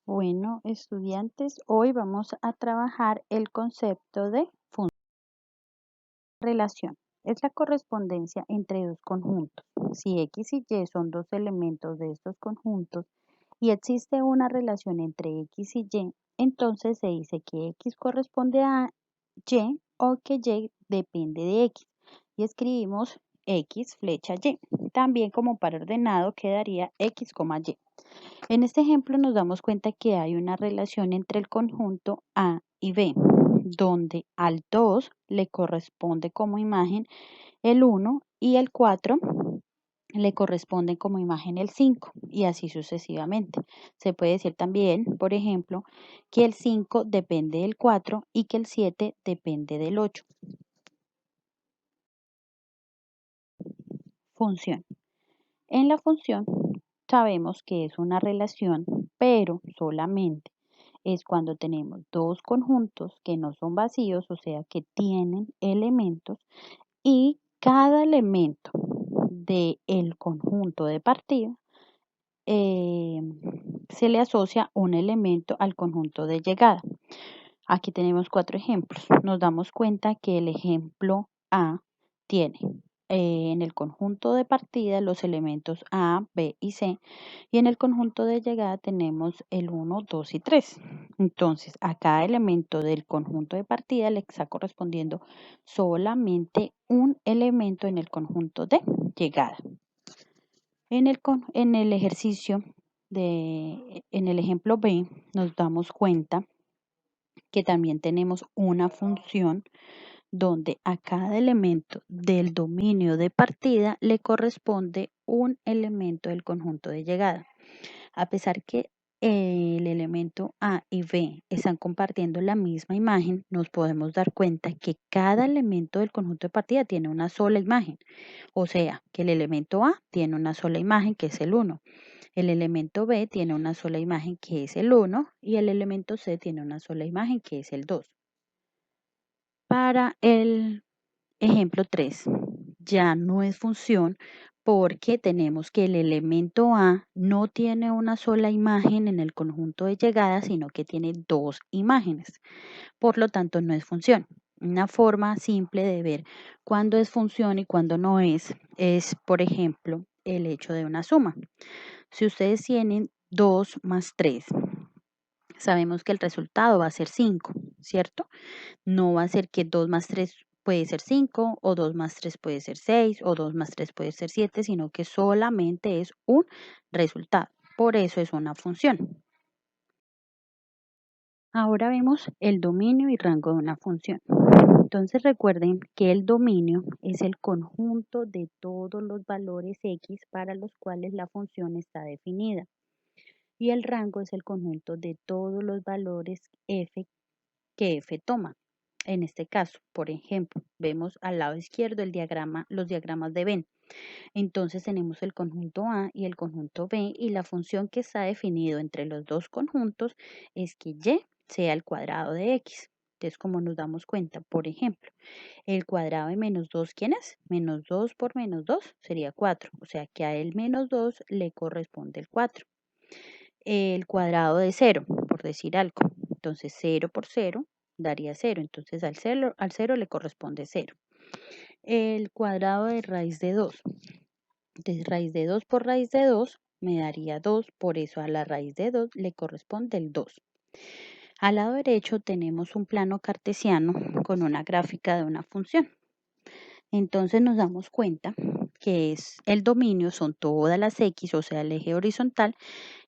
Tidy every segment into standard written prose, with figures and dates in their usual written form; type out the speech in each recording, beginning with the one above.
Bueno, estudiantes, hoy vamos a trabajar el concepto de relación. Es la correspondencia entre dos conjuntos. Si X y Y son dos elementos de estos conjuntos y existe una relación entre X y Y, entonces se dice que X corresponde a Y o que Y depende de X. Y escribimos X flecha Y. También como par ordenado quedaría X, Y. En este ejemplo nos damos cuenta que hay una relación entre el conjunto A y B, donde al 2 le corresponde como imagen el 1 y el 4 le corresponde como imagen el 5 y así sucesivamente. Se puede decir también, por ejemplo, que el 5 depende del 4 y que el 7 depende del 8. Función. En la función sabemos que es una relación, pero solamente es cuando tenemos dos conjuntos que no son vacíos, o sea, que tienen elementos y cada elemento del conjunto de partida eh, se le asocia un elemento al conjunto de llegada. Aquí tenemos 4 ejemplos. Nos damos cuenta que el ejemplo A tiene en el conjunto de partida los elementos A, B y C y en el conjunto de llegada tenemos el 1, 2 y 3. Entonces, a cada elemento del conjunto de partida le está correspondiendo solamente un elemento en el conjunto de llegada. En el ejercicio en el ejemplo B nos damos cuenta que también tenemos una función donde a cada elemento del dominio de partida le corresponde un elemento del conjunto de llegada. A pesar que el elemento A y B están compartiendo la misma imagen, nos podemos dar cuenta que cada elemento del conjunto de partida tiene una sola imagen. O sea, que el elemento A tiene una sola imagen, que es el 1. El elemento B tiene una sola imagen, que es el 1. Y el elemento C tiene una sola imagen, que es el 2. Para el ejemplo 3, ya no es función porque tenemos que el elemento A no tiene una sola imagen en el conjunto de llegada, sino que tiene dos imágenes. Por lo tanto, no es función. Una forma simple de ver cuándo es función y cuándo no es, por ejemplo, el hecho de una suma. Si ustedes tienen 2 más 3, sabemos que el resultado va a ser 5, ¿cierto? No va a ser que 2 más 3 puede ser 5 o 2 más 3 puede ser 6 o 2 más 3 puede ser 7, sino que solamente es un resultado. Por eso es una función. Ahora vemos el dominio y rango de una función. Entonces recuerden que el dominio es el conjunto de todos los valores x para los cuales la función está definida. Y el rango es el conjunto de todos los valores f que f toma. En este caso, por ejemplo, vemos al lado izquierdo los diagramas de Venn. Entonces tenemos el conjunto A y el conjunto B y la función que está definido entre los dos conjuntos es que y sea el cuadrado de x. Entonces, como nos damos cuenta, por ejemplo, el cuadrado de menos 2, ¿quién es? Menos 2 por menos 2 sería 4. O sea que a el menos 2 le corresponde el 4. El cuadrado de 0, por decir algo. Entonces 0 por 0 daría 0. Entonces al 0 le corresponde 0. El cuadrado de raíz de 2. Entonces raíz de 2 por raíz de 2 me daría 2. Por eso a la raíz de 2 le corresponde el 2. Al lado derecho tenemos un plano cartesiano con una gráfica de una función. Entonces nos damos cuenta que el dominio son todas las X, o sea, el eje horizontal,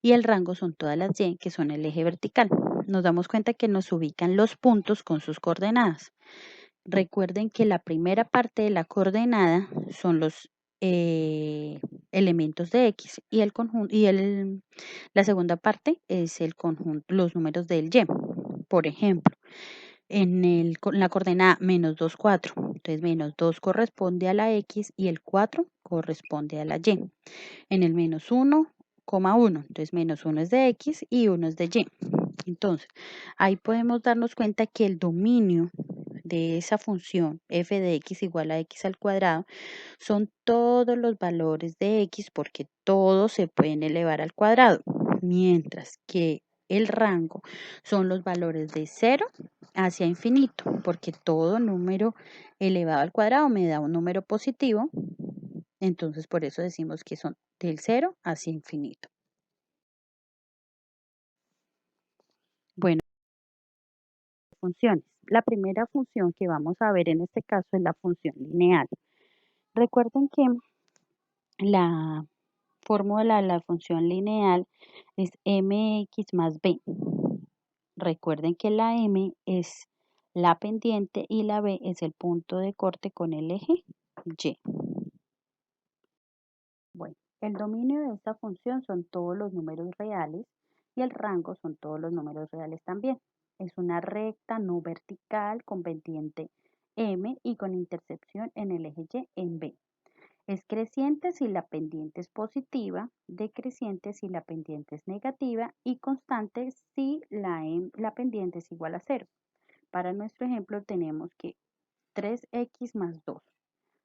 y el rango son todas las Y, que son el eje vertical. Nos damos cuenta que nos ubican los puntos con sus coordenadas. Recuerden que la primera parte de la coordenada son los elementos de X y el conjunto la segunda parte es el conjunto, los números del Y. Por ejemplo, con la coordenada menos 2, 4. Entonces, menos 2 corresponde a la X y el 4 corresponde a la Y. En el menos 1, 1. Entonces, menos 1 es de X y 1 es de Y. Entonces, ahí podemos darnos cuenta que el dominio de esa función f de x igual a x al cuadrado son todos los valores de x porque todos se pueden elevar al cuadrado, mientras que el rango son los valores de 0 hacia infinito, porque todo número elevado al cuadrado me da un número positivo, entonces por eso decimos que son del 0 hacia infinito. Bueno, funciones. La primera función que vamos a ver en este caso es la función lineal. Recuerden que la fórmula de la función lineal es mx más b. Recuerden que la m es la pendiente y la b es el punto de corte con el eje y. Bueno, el dominio de esta función son todos los números reales y el rango son todos los números reales también. Es una recta no vertical con pendiente m y con intercepción en el eje y en b. Es creciente si la pendiente es positiva, decreciente si la pendiente es negativa y constante si la pendiente es igual a 0. Para nuestro ejemplo tenemos que 3x más 2.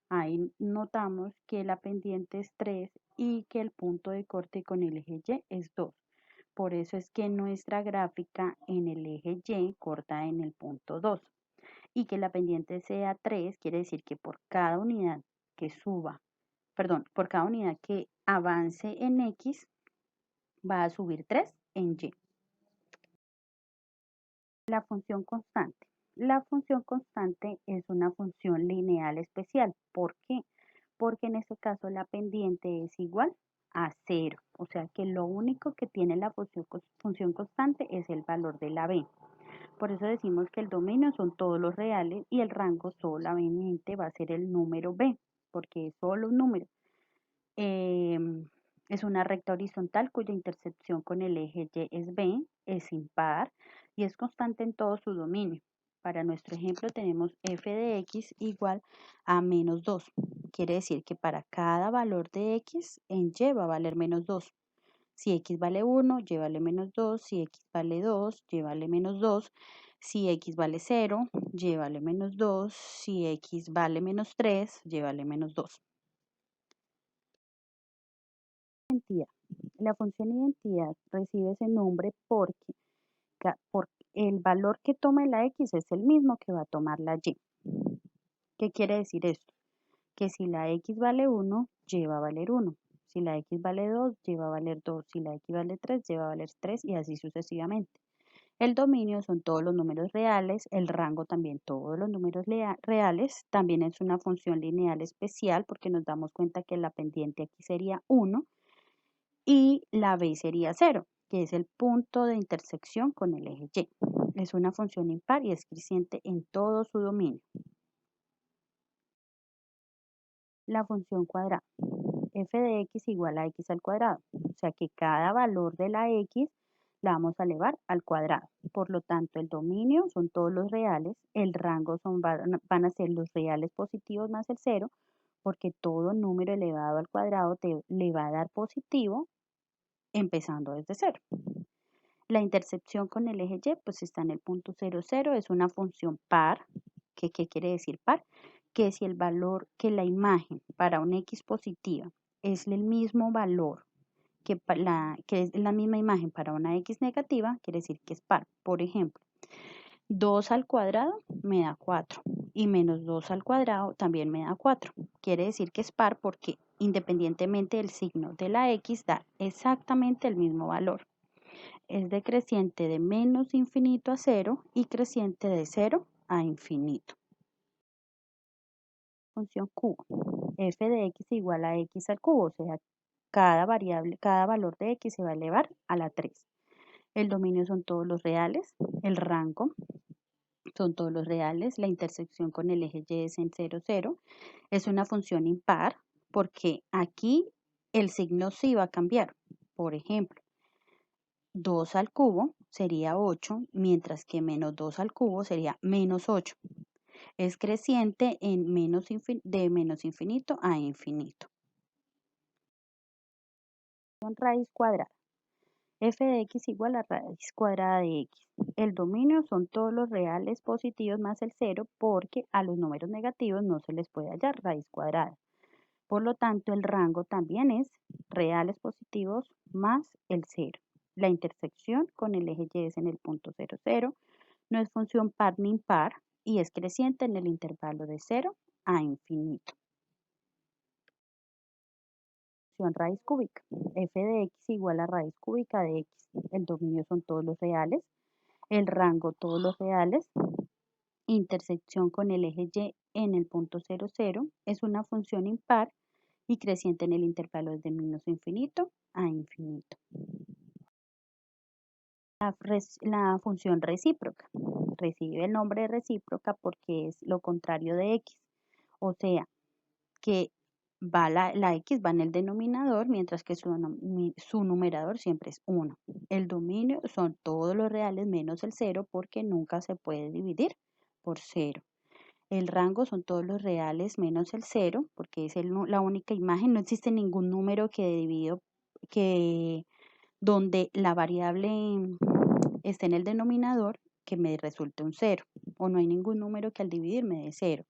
Ahí notamos que la pendiente es 3 y que el punto de corte con el eje Y es 2. Por eso es que nuestra gráfica en el eje Y corta en el punto 2. Y que la pendiente sea 3 quiere decir que por cada unidad que por cada unidad que avance en X va a subir 3 en Y. La función constante. La función constante es una función lineal especial. ¿Por qué? Porque en este caso la pendiente es igual a 0. O sea que lo único que tiene la función constante es el valor de la b. Por eso decimos que el dominio son todos los reales y el rango solamente va a ser el número b, porque es solo un número. Es una recta horizontal cuya intercepción con el eje Y es b, es impar y es constante en todo su dominio. Para nuestro ejemplo tenemos f de x igual a menos 2. Quiere decir que para cada valor de x en y va a valer menos 2. Si x vale 1, y vale menos 2. Si x vale 2, y vale menos 2. Si x vale 0, y vale menos 2. Si x vale menos 3, y vale menos 2. La función identidad recibe ese nombre porque el valor que tome la x es el mismo que va a tomar la y. ¿Qué quiere decir esto? Que si la x vale 1, y va a valer 1. Si la x vale 2, y va a valer 2. Si la x vale 3, y va a valer 3 y así sucesivamente. El dominio son todos los números reales, el rango también todos los números reales. También es una función lineal especial porque nos damos cuenta que la pendiente aquí sería 1 y la b sería 0, que es el punto de intersección con el eje Y. Es una función impar y es creciente en todo su dominio. La función cuadrada. F de x igual a x al cuadrado. O sea que cada valor de la x la vamos a elevar al cuadrado. Por lo tanto, el dominio son todos los reales, el rango van a ser los reales positivos más el 0, porque todo número elevado al cuadrado le va a dar positivo empezando desde 0. La intercepción con el eje Y pues está en el punto 0, 0, es una función par. ¿Qué quiere decir par? Que si el valor, que la imagen para una x positiva es el mismo valor que es la misma imagen para una x negativa, quiere decir que es par. Por ejemplo, 2 al cuadrado me da 4 y menos 2 al cuadrado también me da 4. Quiere decir que es par porque independientemente del signo de la x da exactamente el mismo valor. Es decreciente de menos infinito a 0 y creciente de 0 a infinito. Función cubo. F de x igual a x al cubo, o sea, cada valor de x se va a elevar a la 3. El dominio son todos los reales, el rango son todos los reales, la intersección con el eje y es en 0, 0. Es una función impar porque aquí el signo sí va a cambiar. Por ejemplo, 2 al cubo sería 8, mientras que menos 2 al cubo sería menos 8. Es creciente de menos infinito a infinito. Raíz cuadrada. F de x igual a raíz cuadrada de x. El dominio son todos los reales positivos más el 0 porque a los números negativos no se les puede hallar raíz cuadrada. Por lo tanto, el rango también es reales positivos más el 0. La intersección con el eje Y es en el punto 0, 0. No es función par ni impar y es creciente en el intervalo de 0 a infinito. Función raíz cúbica. F de x igual a raíz cúbica de x. El dominio son todos los reales. El rango todos los reales. Intersección con el eje Y en el punto 0, 0. Es una función impar y creciente en el intervalo desde menos infinito a infinito. La función recíproca recibe el nombre de recíproca porque es lo contrario de x, o sea que la x va en el denominador mientras que su numerador siempre es 1. El dominio son todos los reales menos el 0 porque nunca se puede dividir por 0. El rango son todos los reales menos el 0 porque es la única imagen, no existe ningún número donde la variable esté en el denominador que me resulte un 0, o no hay ningún número que al dividir me dé 0.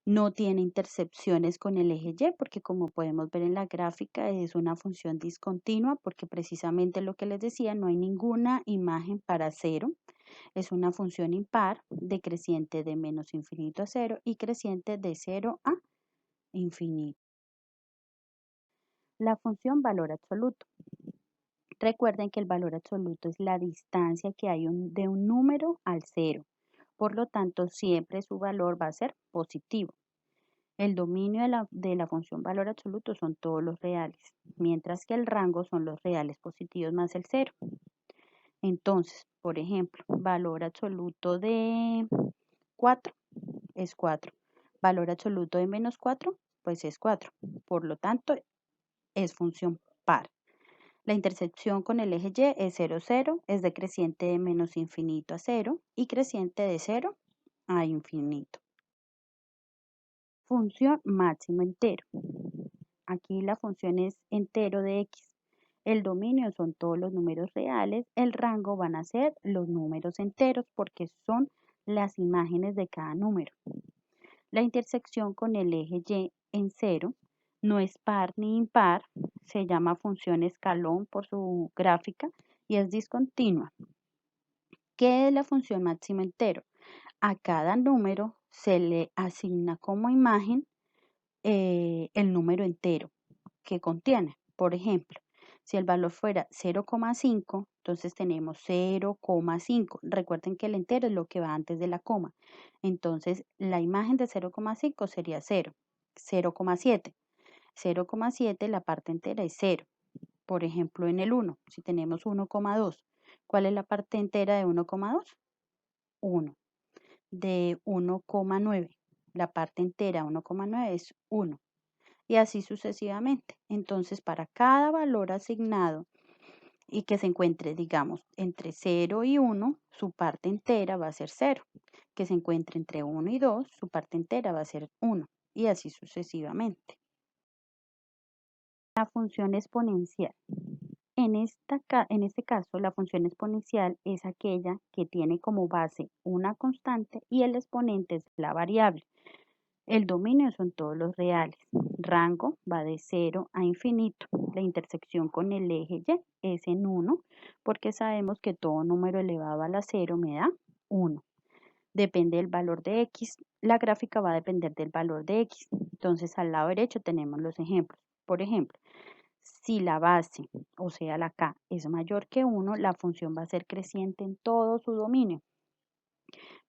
No tiene intercepciones con el eje Y porque como podemos ver en la gráfica es una función discontinua porque precisamente lo que les decía, no hay ninguna imagen para 0. Es una función impar decreciente de menos infinito a 0 y creciente de 0 a infinito. La función valor absoluto. Recuerden que el valor absoluto es la distancia que hay de un número al 0. Por lo tanto, siempre su valor va a ser positivo. El dominio de la función valor absoluto son todos los reales, mientras que el rango son los reales positivos más el 0. Entonces, por ejemplo, valor absoluto de 4 es 4. Valor absoluto de menos 4, pues es 4. Por lo tanto, es función par. La intersección con el eje Y es 0, 0, es decreciente de menos infinito a 0 y creciente de 0 a infinito. Función máximo entero. Aquí la función es entero de x. El dominio son todos los números reales. El rango van a ser los números enteros porque son las imágenes de cada número. La intersección con el eje Y en 0 no es par ni impar. Se llama función escalón por su gráfica y es discontinua. ¿Qué es la función máximo entero? A cada número se le asigna como imagen el número entero que contiene. Por ejemplo, si el valor fuera 0,5, entonces tenemos 0,5. Recuerden que el entero es lo que va antes de la coma. Entonces, la imagen de 0,5 sería 0, 0,7. 0,7, la parte entera es 0. Por ejemplo, en el 1, si tenemos 1,2, ¿cuál es la parte entera de 1,2? 1. De 1,9, la parte entera 1,9 es 1. Y así sucesivamente. Entonces, para cada valor asignado y que se encuentre, digamos, entre 0 y 1, su parte entera va a ser 0. Que se encuentre entre 1 y 2, su parte entera va a ser 1. Y así sucesivamente. La función exponencial. En este caso, la función exponencial es aquella que tiene como base una constante y el exponente es la variable. El dominio son todos los reales. Rango va de 0 a infinito. La intersección con el eje Y es en 1 porque sabemos que todo número elevado a la 0 me da 1. Depende del valor de x. La gráfica va a depender del valor de x. Entonces al lado derecho tenemos los ejemplos. Por ejemplo, si la base, o sea la k, es mayor que 1, la función va a ser creciente en todo su dominio.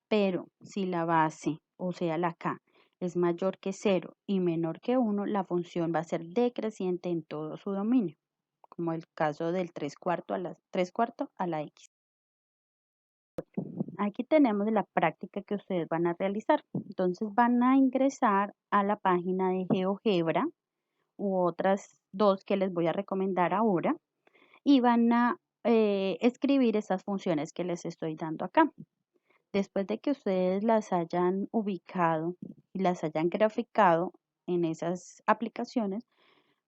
Pero si la base, o sea la k, es mayor que 0 y menor que 1, la función va a ser decreciente en todo su dominio, como el caso del 3 cuartos a la x. Aquí tenemos la práctica que ustedes van a realizar. Entonces van a ingresar a la página de GeoGebra u otras dos que les voy a recomendar ahora y van a escribir esas funciones que les estoy dando acá. Después de que ustedes las hayan ubicado y las hayan graficado en esas aplicaciones,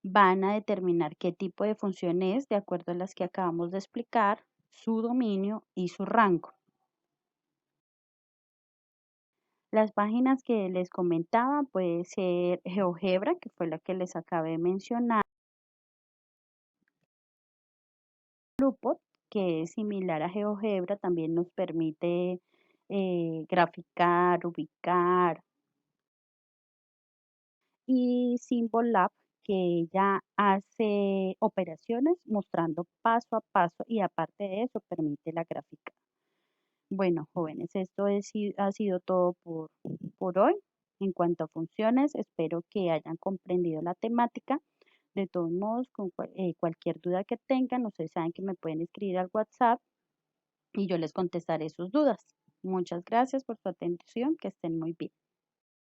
van a determinar qué tipo de función es de acuerdo a las que acabamos de explicar, su dominio y su rango. Las páginas que les comentaba puede ser GeoGebra, que fue la que les acabé de mencionar, Bluepot que es similar a GeoGebra, también nos permite graficar, ubicar, y Symbolab, que ella hace operaciones mostrando paso a paso y aparte de eso permite la gráfica. Bueno, jóvenes, ha sido todo por hoy. En cuanto a funciones, espero que hayan comprendido la temática. De todos modos, cualquier duda que tengan, ustedes saben que me pueden escribir al WhatsApp y yo les contestaré sus dudas. Muchas gracias por su atención, que estén muy bien.